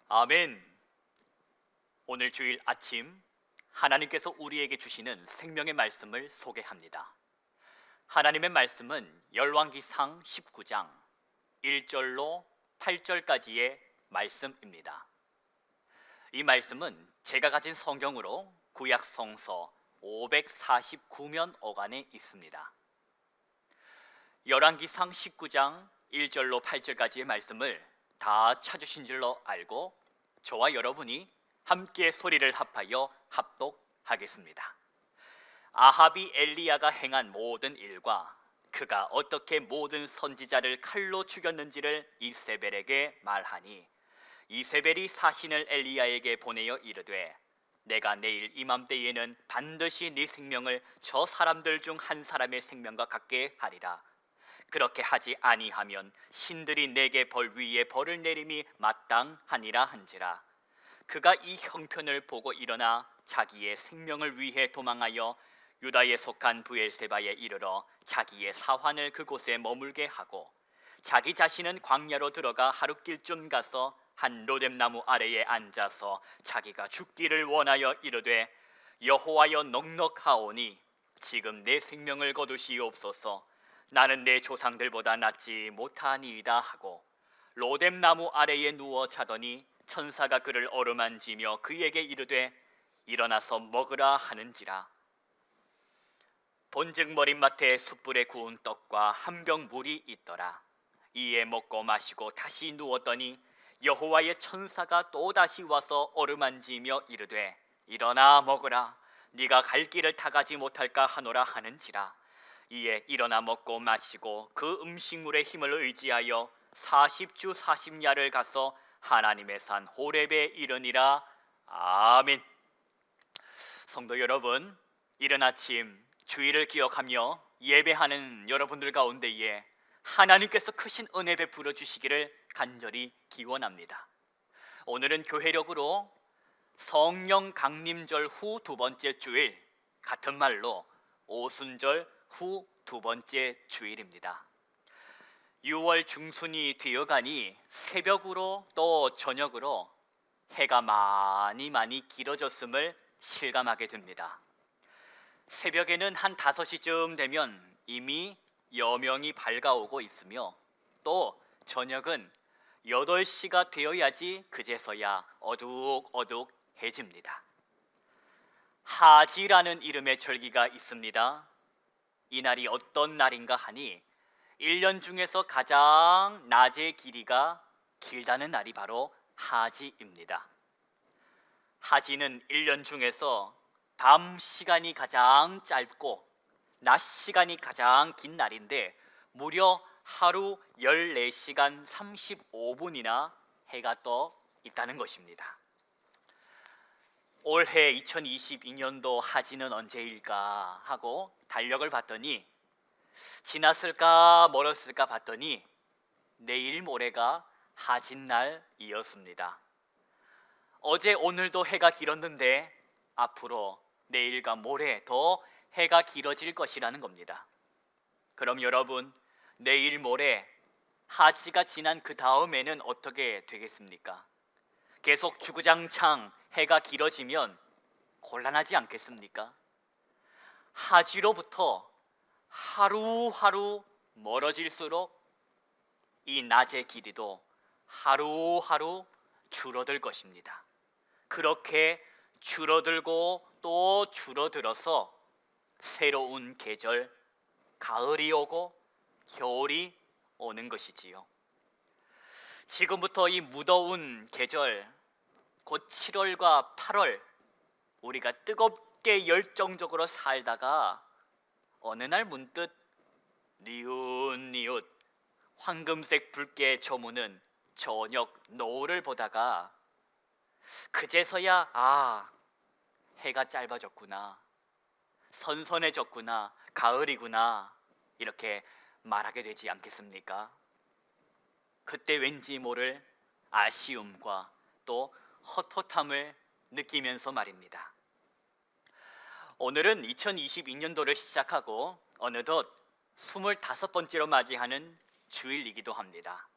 아멘. 오늘 주일 아침 하나님께서 우리에게 주시는 생명의 말씀을 소개합니다. 하나님의 말씀은 열왕기상 19장 1절로 8절까지의 말씀입니다. 이 말씀은 제가 가진 성경으로 구약 성서 549면 어간에 있습니다. 열왕기상 19장 1절로 8절까지의 말씀을 다 찾으신 줄로 알고 저와 여러분이 함께 소리를 합하여 합독하겠습니다. 아합이 엘리야가 행한 모든 일과 그가 어떻게 모든 선지자를 칼로 죽였는지를 이세벨에게 말하니 이세벨이 사신을 엘리야에게 보내어 이르되 내가 내일 이맘때에는 반드시 네 생명을 저 사람들 중 한 사람의 생명과 같게 하리라. 그렇게 하지 아니하면 신들이 내게 벌 위에 벌을 내림이 마땅하니라 한지라. 그가 이 형편을 보고 일어나 자기의 생명을 위해 도망하여 유다에 속한 브엘세바에 이르러 자기의 사환을 그곳에 머물게 하고 자기 자신은 광야로 들어가 하룻길쯤 가서 한 로뎀나무 아래에 앉아서 자기가 죽기를 원하여 이르되 여호와여 넉넉하오니 지금 내 생명을 거두시옵소서. 나는 내 조상들보다 낫지 못하니이다 하고 로뎀나무 아래에 누워 자더니 천사가 그를 어루만지며 그에게 이르되 일어나서 먹으라 하는지라. 본즉 머릿맡에 숯불에 구운 떡과 한 병 물이 있더라. 이에 먹고 마시고 다시 누웠더니 여호와의 천사가 또다시 와서 어루만지며 이르되 일어나 먹으라. 네가 갈 길을 타가지 못할까 하노라 하는지라. 이에 일어나 먹고 마시고 그 음식물의 힘을 의지하여 40주 40야를 가서 하나님의 산 호렙에 이르니라. 아멘. 성도 여러분, 이른 아침 주일을 기억하며 예배하는 여러분들 가운데에 하나님께서 크신 은혜 베풀어 주시기를 간절히 기원합니다. 오늘은 교회력으로 성령 강림절 후 두 번째 주일, 같은 말로 오순절 후 두 번째 주일입니다. 6월 중순이 되어가니 새벽으로 또 저녁으로 해가 많이 길어졌음을 실감하게 됩니다. 새벽에는 한 5시쯤 되면 이미 여명이 밝아오고 있으며 또 저녁은 8시가 되어야지 그제서야 어둑어둑해집니다. 하지라는 이름의 절기가 있습니다. 이 날이 어떤 날인가 하니 1년 중에서 가장 낮의 길이가 길다는 날이 바로 하지입니다. 하지는 1년 중에서 밤 시간이 가장 짧고 낮 시간이 가장 긴 날인데 무려 하루 14시간 35분이나 해가 떠 있다는 것입니다. 올해 2022년도 하지는 언제일까 하고 달력을 봤더니 지났을까 멀었을까 봤더니 내일 모레가 하진날이었습니다. 어제 오늘도 해가 길었는데 앞으로 내일과 모레 더 해가 길어질 것이라는 겁니다. 그럼 여러분, 내일 모레 하지가 지난 그 다음에는 어떻게 되겠습니까? 계속 주구장창 해가 길어지면 곤란하지 않겠습니까? 하지로부터 하루하루 멀어질수록 이 낮의 길이도 하루하루 줄어들 것입니다. 그렇게 줄어들고 또 줄어들어서 새로운 계절, 가을이 오고 겨울이 오는 것이지요. 지금부터 이 무더운 계절, 곧 7월과 8월, 우리가 뜨겁게 열정적으로 살다가 어느 날 문득 니웃니웃 황금색 붉게 저무는 저녁 노을을 보다가 그제서야 해가 짧아졌구나, 선선해졌구나, 가을이구나 이렇게 말하게 되지 않겠습니까? 그때 왠지 모를 아쉬움과 또 헛헛함을 느끼면서 말입니다. 오늘은 2022년도를 시작하고 어느덧 25번째로 맞이하는 주일이기도 합니다.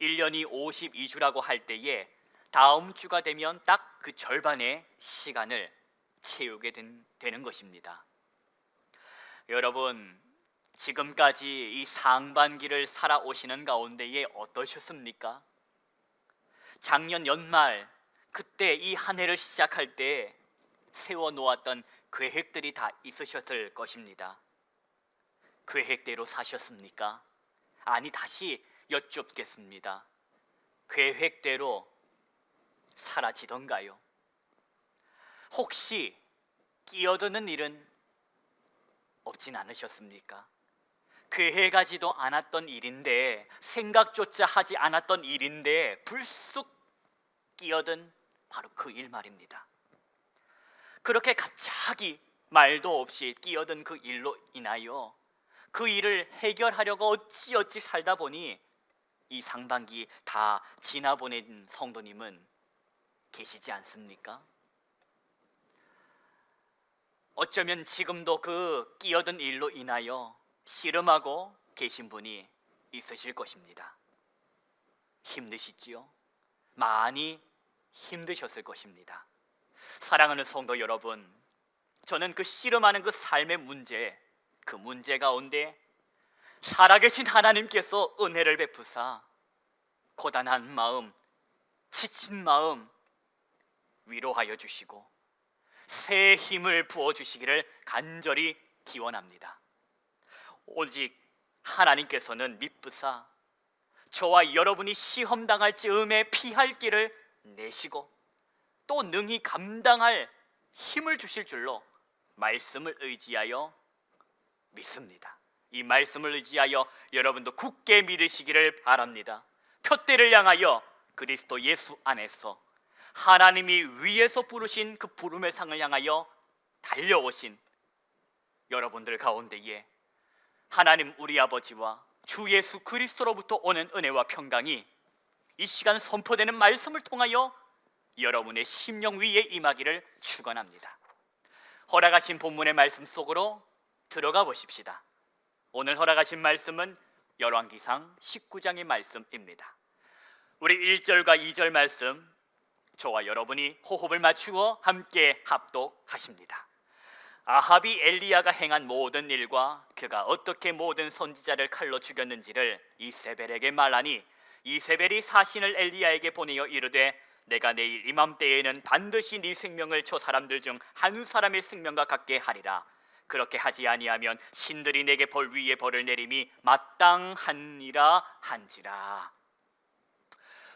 1년이 52주라고 할 때에 다음 주가 되면 딱 그 절반의 시간을 채우게 되는 것입니다. 여러분, 지금까지 이 상반기를 살아오시는 가운데에 어떠셨습니까? 작년 연말 그때 이 한 해를 시작할 때 세워놓았던 계획들이 다 있으셨을 것입니다. 계획대로 사셨습니까? 아니, 다시 여쭙겠습니다. 계획대로 사라지던가요? 혹시 끼어드는 일은 없진 않으셨습니까? 계획하지도 않았던 일인데, 생각조차 하지 않았던 일인데 불쑥 끼어든 바로 그 일 말입니다. 그렇게 갑자기 말도 없이 끼어든 그 일로 인하여 그 일을 해결하려고 어찌어찌 살다 보니 이 상반기 다 지나보낸 성도님은 계시지 않습니까? 어쩌면 지금도 그 끼어든 일로 인하여 씨름하고 계신 분이 있으실 것입니다. 힘드시지요? 많이 힘드셨을 것입니다. 사랑하는 성도 여러분, 저는 그 씨름하는 그 삶의 문제, 그 문제 가운데 살아계신 하나님께서 은혜를 베푸사 고단한 마음, 지친 마음 위로하여 주시고 새 힘을 부어주시기를 간절히 기원합니다. 오직 하나님께서는 미쁘사 저와 여러분이 시험당할 즈음에 피할 길을 내시고 또 능히 감당할 힘을 주실 줄로 말씀을 의지하여 믿습니다. 이 말씀을 의지하여 여러분도 굳게 믿으시기를 바랍니다. 표대를 향하여 그리스도 예수 안에서 하나님이 위에서 부르신 그 부름의 상을 향하여 달려오신 여러분들 가운데에 하나님 우리 아버지와 주 예수 그리스도로부터 오는 은혜와 평강이 이 시간 선포되는 말씀을 통하여 여러분의 심령 위에 임하기를 축원합니다. 허락하신 본문의 말씀 속으로 들어가 보십시다. 오늘 허락하신 말씀은 열왕기상 19장의 말씀입니다. 우리 1절과 2절 말씀 저와 여러분이 호흡을 맞추어 함께 합독하십니다. 아합이 엘리야가 행한 모든 일과 그가 어떻게 모든 선지자를 칼로 죽였는지를 이세벨에게 말하니 이세벨이 사신을 엘리야에게 보내어 이르되 내가 내일 이맘때에는 반드시 네 생명을 저 사람들 중 한 사람의 생명과 같게 하리라. 그렇게 하지 아니하면 신들이 내게 벌 위에 벌을 내림이 마땅하니라 한지라.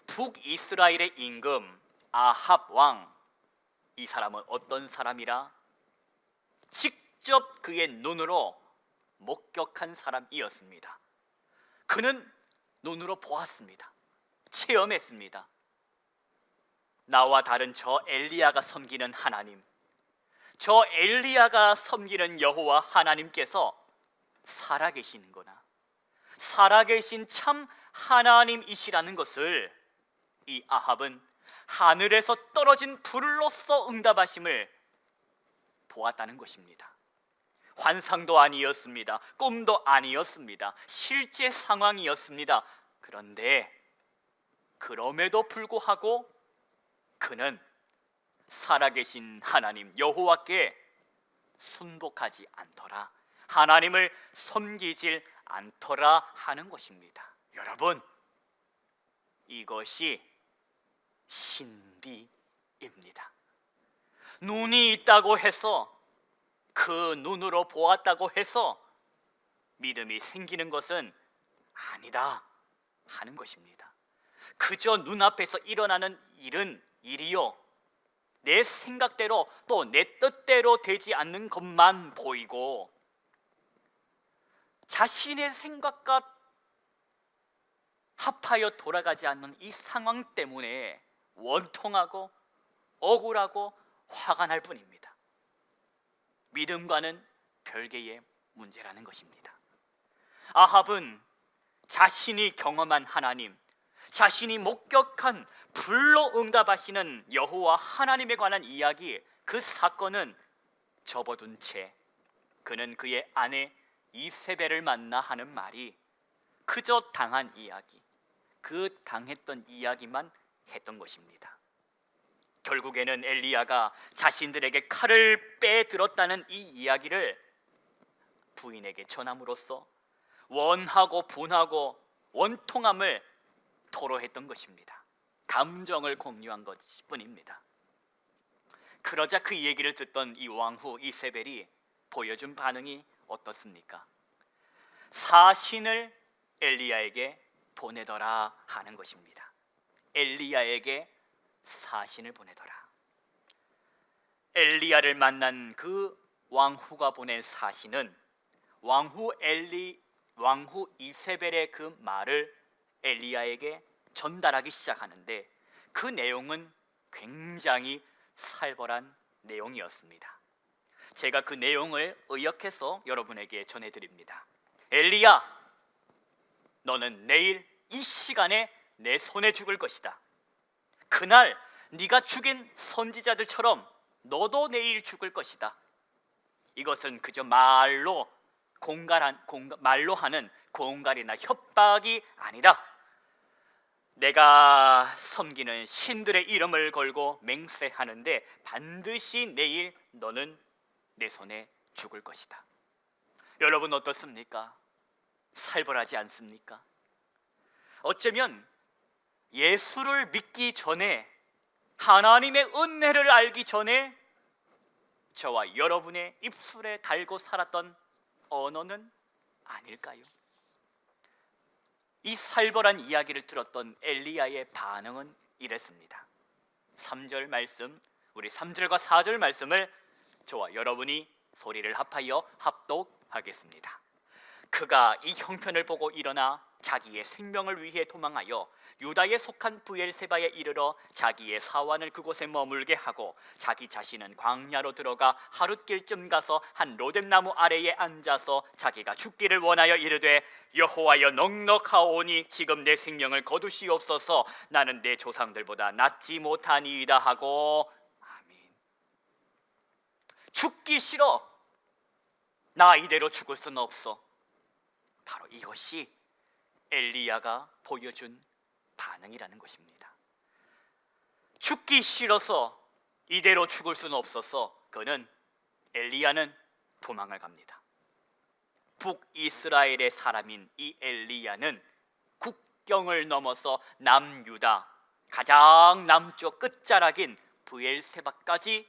북이스라엘의 임금 아합 왕, 이 사람은 어떤 사람이라? 직접 그의 눈으로 목격한 사람이었습니다. 그는 눈으로 보았습니다. 체험했습니다. 나와 다른 저 엘리야가 섬기는 하나님, 저 엘리야가 섬기는 여호와 하나님께서 살아계시는구나, 살아계신 참 하나님이시라는 것을 이 아합은 하늘에서 떨어진 불로서 응답하심을 보았다는 것입니다. 환상도 아니었습니다. 꿈도 아니었습니다. 실제 상황이었습니다. 그런데 그럼에도 불구하고 그는 살아계신 하나님 여호와께 순복하지 않더라, 하나님을 섬기질 않더라 하는 것입니다. 여러분, 이것이 신비입니다. 눈이 있다고 해서, 그 눈으로 보았다고 해서 믿음이 생기는 것은 아니다 하는 것입니다. 그저 눈앞에서 일어나는 일은 일이요, 내 생각대로 또 내 뜻대로 되지 않는 것만 보이고 자신의 생각과 합하여 돌아가지 않는 이 상황 때문에 원통하고 억울하고 화가 날 뿐입니다. 믿음과는 별개의 문제라는 것입니다. 아합은 자신이 경험한 하나님, 자신이 목격한 불로 응답하시는 여호와 하나님에 관한 이야기, 그 사건은 접어둔 채 그는 그의 아내 이세벨을 만나 하는 말이 그저 당한 이야기, 그 당했던 이야기만 했던 것입니다. 결국에는 엘리야가 자신들에게 칼을 빼들었다는 이 이야기를 부인에게 전함으로써 원하고 분하고 원통함을 토로했던 것입니다. 감정을 공유한 것뿐입니다. 그러자 그 얘기를 듣던 이 왕후 이세벨이 보여준 반응이 어떻습니까? 사신을 엘리야에게 보내더라 하는 것입니다. 엘리야에게 사신을 보내더라. 엘리야를 만난 그 왕후가 보낸 사신은 왕후 이세벨의 그 말을 엘리야에게 전달하기 시작하는데, 그 내용은 굉장히 살벌한 내용이었습니다. 제가 그 내용을 의역해서 여러분에게 전해드립니다. 엘리야, 너는 내일 이 시간에 내 손에 죽을 것이다. 그날 네가 죽인 선지자들처럼 너도 내일 죽을 것이다. 이것은 그저 말로 하는 공갈이나 협박이 아니다. 내가 섬기는 신들의 이름을 걸고 맹세하는데 반드시 내일 너는 내 손에 죽을 것이다. 여러분 어떻습니까? 살벌하지 않습니까? 어쩌면 예수를 믿기 전에, 하나님의 은혜를 알기 전에 저와 여러분의 입술에 달고 살았던 언어는 아닐까요? 이 살벌한 이야기를 들었던 엘리야의 반응은 이랬습니다. 3절 말씀, 우리 3절과 4절 말씀을 저와 여러분이 소리를 합하여 합독하겠습니다. 그가 이 형편을 보고 일어나 자기의 생명을 위해 도망하여 유다에 속한 브엘세바에 이르러 자기의 사환을 그곳에 머물게 하고 자기 자신은 광야로 들어가 하룻길쯤 가서 한 로뎀나무 아래에 앉아서 자기가 죽기를 원하여 이르되 여호와여 넉넉하오니 지금 내 생명을 거두시옵소서. 나는 내 조상들보다 낫지 못하니이다 하고. 아멘. 죽기 싫어. 나 이대로 죽을 수는 없어. 바로 이것이 엘리야가 보여준 반응이라는 것입니다. 죽기 싫어서 이대로 죽을 수는 없어서 엘리야는 도망을 갑니다. 북이스라엘의 사람인 이 엘리야는 국경을 넘어서 남유다 가장 남쪽 끝자락인 브엘세바까지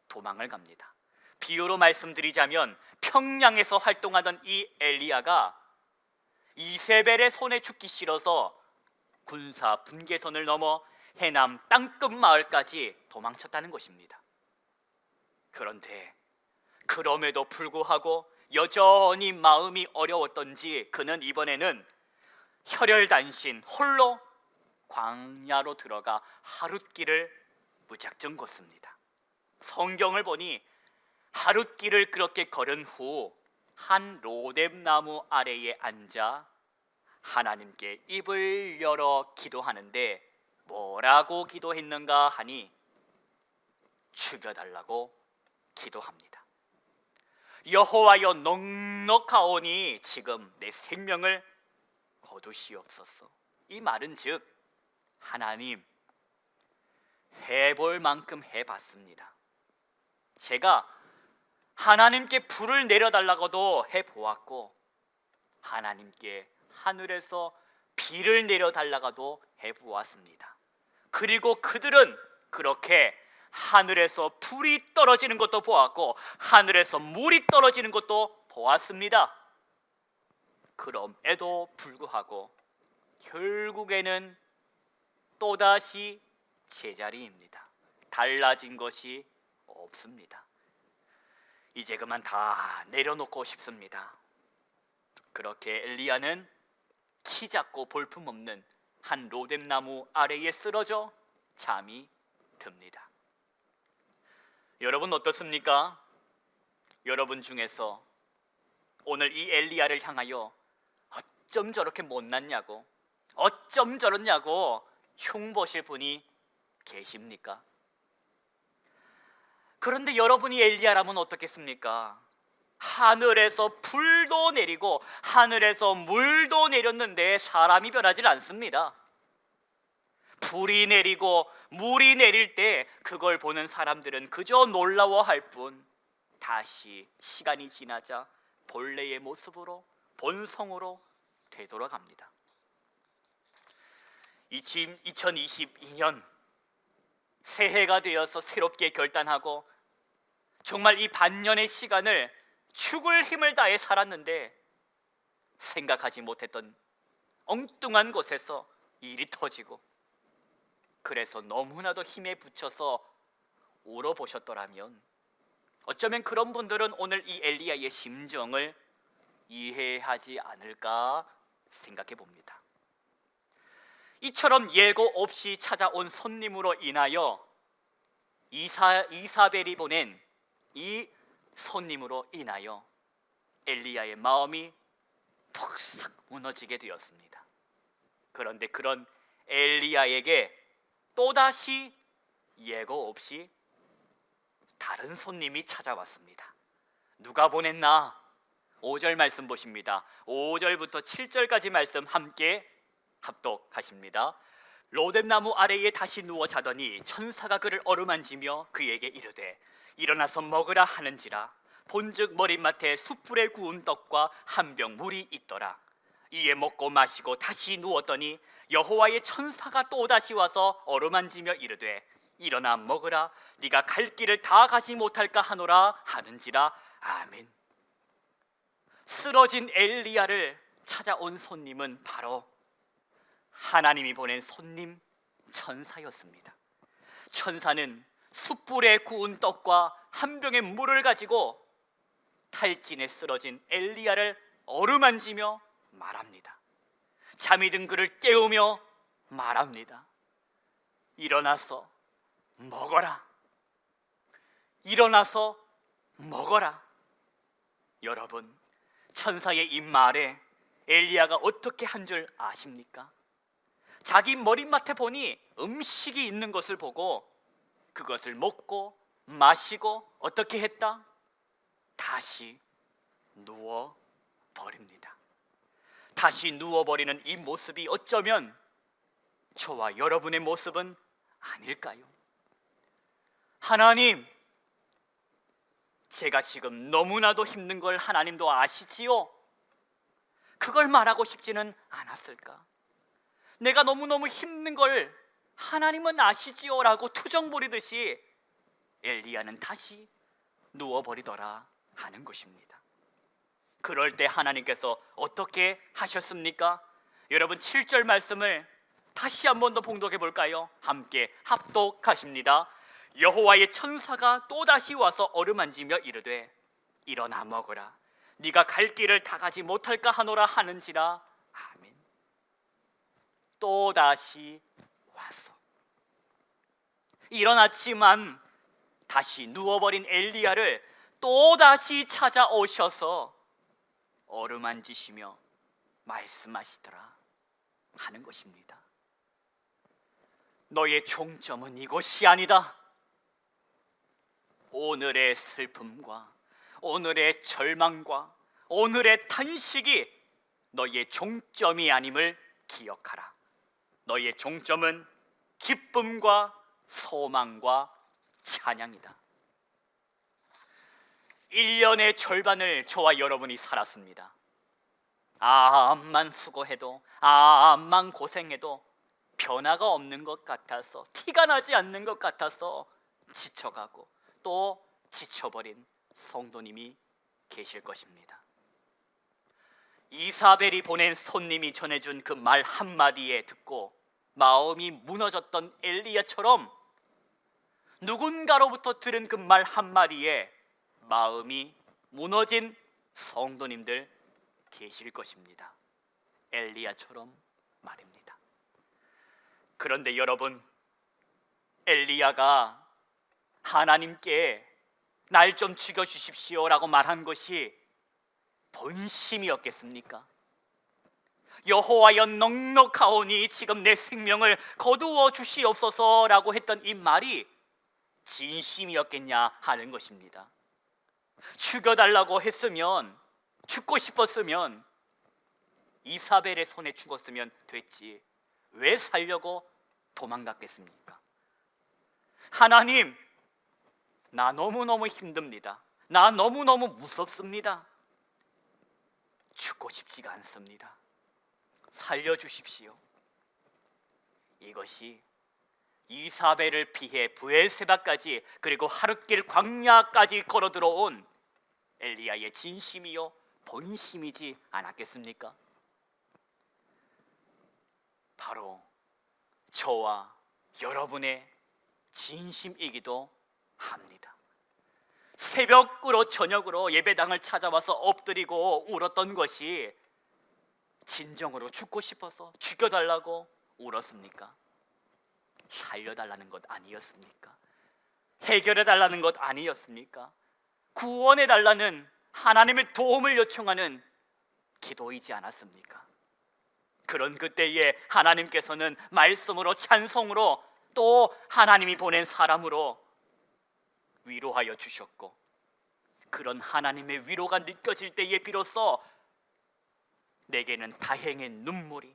도망을 갑니다. 비유로 말씀드리자면 평양에서 활동하던 이 엘리야가 이세벨의 손에 죽기 싫어서 군사 분계선을 넘어 해남 땅끝 마을까지 도망쳤다는 것입니다. 그런데 그럼에도 불구하고 여전히 마음이 어려웠던지 그는 이번에는 혈혈단신 홀로 광야로 들어가 하룻길을 무작정 걷습니다. 성경을 보니 하룻길을 그렇게 걸은 후 한 로뎀나무 아래에 앉아 하나님께 입을 열어 기도하는데 뭐라고 기도했는가 하니 죽여달라고 기도합니다. 여호와여 넉넉하오니 지금 내 생명을 거두시옵소서. 이 말은 즉 하나님 해볼 만큼 해봤습니다. 제가 하나님께 불을 내려달라고도 해보았고 하나님께 하늘에서 비를 내려달라고도 해보았습니다. 그리고 그들은 그렇게 하늘에서 불이 떨어지는 것도 보았고 하늘에서 물이 떨어지는 것도 보았습니다. 그럼에도 불구하고 결국에는 또다시 제자리입니다. 달라진 것이 없습니다. 이제 그만 다 내려놓고 싶습니다. 그렇게 엘리야는 키 작고 볼품없는 한 로뎀나무 아래에 쓰러져 잠이 듭니다. 여러분 어떻습니까? 여러분 중에서 오늘 이 엘리야를 향하여 어쩜 저렇게 못났냐고, 어쩜 저렇냐고 흉보실 분이 계십니까? 그런데 여러분이 엘리야라면 어떻겠습니까? 하늘에서 불도 내리고 하늘에서 물도 내렸는데 사람이 변하질 않습니다. 불이 내리고 물이 내릴 때 그걸 보는 사람들은 그저 놀라워할 뿐 다시 시간이 지나자 본래의 모습으로 본성으로 되돌아갑니다. 2022년 새해가 되어서 새롭게 결단하고 정말 이 반년의 시간을 죽을 힘을 다해 살았는데 생각하지 못했던 엉뚱한 곳에서 일이 터지고 그래서 너무나도 힘에 부쳐서 울어보셨더라면 어쩌면 그런 분들은 오늘 이 엘리야의 심정을 이해하지 않을까 생각해 봅니다. 이처럼 예고 없이 찾아온 손님으로 인하여 이사벨이 보낸 이 손님으로 인하여 엘리야의 마음이 폭삭 무너지게 되었습니다. 그런데 그런 엘리야에게 또다시 예고 없이 다른 손님이 찾아왔습니다. 누가 보냈나? 5절 말씀 보십니다. 5절부터 7절까지 말씀 함께 합독하십니다. 로뎀나무 아래에 다시 누워 자더니 천사가 그를 어루만지며 그에게 이르되 일어나서 먹으라 하는지라. 본즉 머리맡에 숯불에 구운 떡과 한 병 물이 있더라. 이에 먹고 마시고 다시 누웠더니 여호와의 천사가 또다시 와서 어루만지며 이르되 일어나 먹으라. 네가 갈 길을 다 가지 못할까 하노라 하는지라. 아멘. 쓰러진 엘리야를 찾아온 손님은 바로 하나님이 보낸 손님 천사였습니다. 천사는 숯불에 구운 떡과 한 병의 물을 가지고 탈진에 쓰러진 엘리야를 어루만지며 말합니다. 잠이 든 그를 깨우며 말합니다. 일어나서 먹어라. 일어나서 먹어라. 여러분, 천사의 이 말에 엘리야가 어떻게 한 줄 아십니까? 자기 머리맡에 보니 음식이 있는 것을 보고 그것을 먹고 마시고 어떻게 했다? 다시 누워버립니다. 다시 누워버리는 이 모습이 어쩌면 저와 여러분의 모습은 아닐까요? 하나님, 제가 지금 너무나도 힘든 걸 하나님도 아시지요? 그걸 말하고 싶지는 않았을까? 내가 너무너무 힘든 걸 하나님은 아시지요? 라고 투정 부리듯이 엘리야는 다시 누워버리더라 하는 것입니다. 그럴 때 하나님께서 어떻게 하셨습니까? 여러분 7절 말씀을 다시 한 번 더 봉독해 볼까요? 함께 합독하십니다. 여호와의 천사가 또다시 와서 어루만지며 이르되 일어나 먹으라. 네가 갈 길을 다 가지 못할까 하노라 하는지라. 아멘. 또다시 와서 일어났지만 다시 누워버린 엘리야를 또다시 찾아오셔서 어루만지시며 말씀하시더라 하는 것입니다. 너의 종점은 이곳이 아니다. 오늘의 슬픔과 오늘의 절망과 오늘의 탄식이 너의 종점이 아님을 기억하라. 너의 종점은 기쁨과 소망과 찬양이다. 1년의 절반을 저와 여러분이 살았습니다. 암만 수고해도 암만 고생해도 변화가 없는 것 같아서, 티가 나지 않는 것 같아서 지쳐가고 또 지쳐버린 성도님이 계실 것입니다. 이사벨이 보낸 손님이 전해준 그 말 한마디에 듣고 마음이 무너졌던 엘리야처럼 누군가로부터 들은 그 말 한마디에 마음이 무너진 성도님들 계실 것입니다. 엘리야처럼 말입니다. 그런데 여러분, 엘리야가 하나님께 날 좀 죽여주십시오 라고 말한 것이 본심이었겠습니까? 여호와여 넉넉하오니 지금 내 생명을 거두어 주시옵소서 라고 했던 이 말이 진심이었겠냐 하는 것입니다. 죽여달라고 했으면, 죽고 싶었으면 이사벨의 손에 죽었으면 됐지 왜 살려고 도망갔겠습니까? 하나님, 나 너무너무 힘듭니다. 나 너무너무 무섭습니다. 죽고 싶지가 않습니다. 살려주십시오. 이것이 이사벨을 피해 브엘세바까지 그리고 하룻길 광야까지 걸어 들어온 엘리야의 진심이요 본심이지 않았겠습니까? 바로 저와 여러분의 진심이기도 합니다. 새벽으로 저녁으로 예배당을 찾아와서 엎드리고 울었던 것이 진정으로 죽고 싶어서 죽여달라고 울었습니까? 살려달라는 것 아니었습니까? 해결해달라는 것 아니었습니까? 구원해달라는 하나님의 도움을 요청하는 기도이지 않았습니까? 그런 그때에 하나님께서는 말씀으로, 찬송으로, 또 하나님이 보낸 사람으로 위로하여 주셨고, 그런 하나님의 위로가 느껴질 때에 비로소 내게는 다행의 눈물이,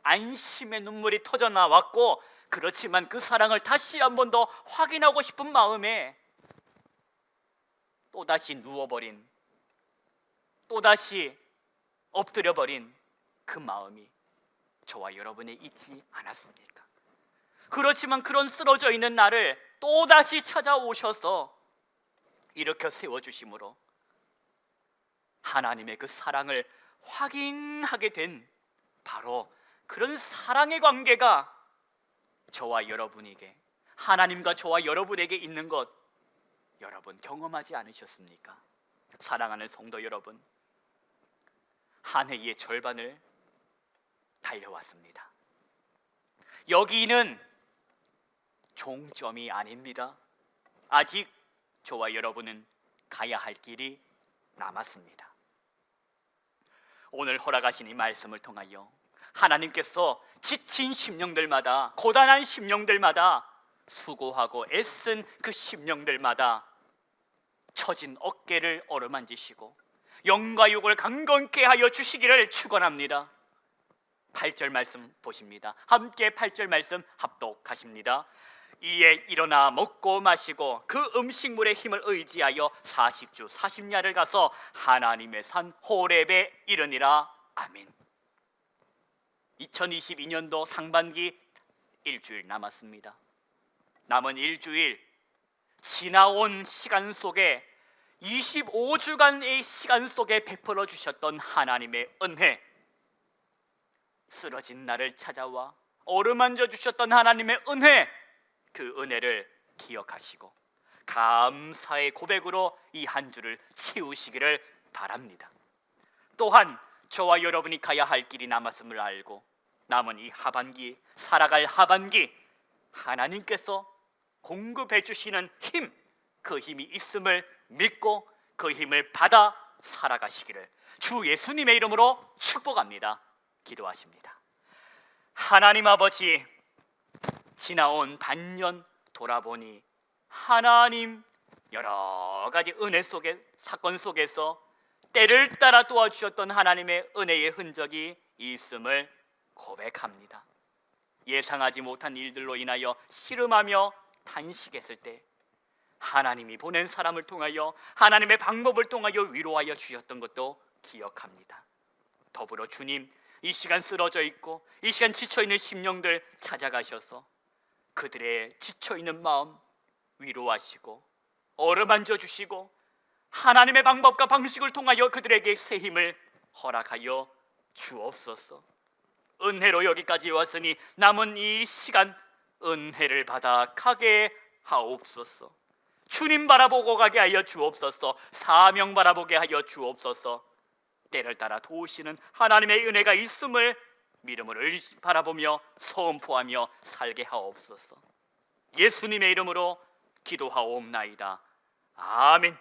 안심의 눈물이 터져 나왔고, 그렇지만 그 사랑을 다시 한 번 더 확인하고 싶은 마음에 또다시 누워버린, 또다시 엎드려버린 그 마음이 저와 여러분에 있지 않았습니까? 그렇지만 그런 쓰러져 있는 나를 또다시 찾아오셔서 일으켜 세워주심으로 하나님의 그 사랑을 확인하게 된 바로 그런 사랑의 관계가 저와 여러분에게, 하나님과 저와 여러분에게 있는 것 여러분 경험하지 않으셨습니까? 사랑하는 성도 여러분, 한 해의 절반을 달려왔습니다. 여기는 종점이 아닙니다. 아직 저와 여러분은 가야 할 길이 남았습니다. 오늘 허락하신 이 말씀을 통하여 하나님께서 지친 심령들마다, 고단한 심령들마다, 수고하고 애쓴 그 심령들마다 처진 어깨를 어루만지시고 영과 육을 강건케 하여 주시기를 축원합니다. 8절 말씀 보십니다. 함께 8절 말씀 합독하십니다. 이에 일어나 먹고 마시고 그 음식물의 힘을 의지하여 40주 40야를 가서 하나님의 산 호렙에 이르니라. 아멘. 2022년도 상반기 일주일 남았습니다. 남은 일주일, 지나온 시간 속에 25주간의 시간 속에 베풀어 주셨던 하나님의 은혜, 쓰러진 나를 찾아와 어루만져 주셨던 하나님의 은혜, 그 은혜를 기억하시고 감사의 고백으로 이 한 주를 채우시기를 바랍니다. 또한 저와 여러분이 가야 할 길이 남았음을 알고 남은 이 하반기, 살아갈 하반기, 하나님께서 공급해 주시는 힘, 그 힘이 있음을 믿고 그 힘을 받아 살아가시기를 주 예수님의 이름으로 축복합니다. 기도하십니다. 하나님 아버지, 지나온 반년 돌아보니 하나님 여러 가지 은혜 속에, 사건 속에서 때를 따라 도와주셨던 하나님의 은혜의 흔적이 있음을 고백합니다. 예상하지 못한 일들로 인하여 씨름하며 탄식했을 때 하나님이 보낸 사람을 통하여, 하나님의 방법을 통하여 위로하여 주셨던 것도 기억합니다. 더불어 주님, 이 시간 쓰러져 있고 이 시간 지쳐있는 심령들 찾아가셔서 그들의 지쳐있는 마음 위로하시고 어루만져 주시고 하나님의 방법과 방식을 통하여 그들에게 새 힘을 허락하여 주옵소서. 은혜로 여기까지 왔으니 남은 이 시간 은혜를 받아 가게 하옵소서. 주님 바라보고 가게 하여 주옵소서. 사명 바라보게 하여 주옵소서. 때를 따라 도우시는 하나님의 은혜가 있음을 믿음으로 바라보며 선포하며 살게 하옵소서. 예수님의 이름으로 기도하옵나이다. 아멘.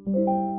you.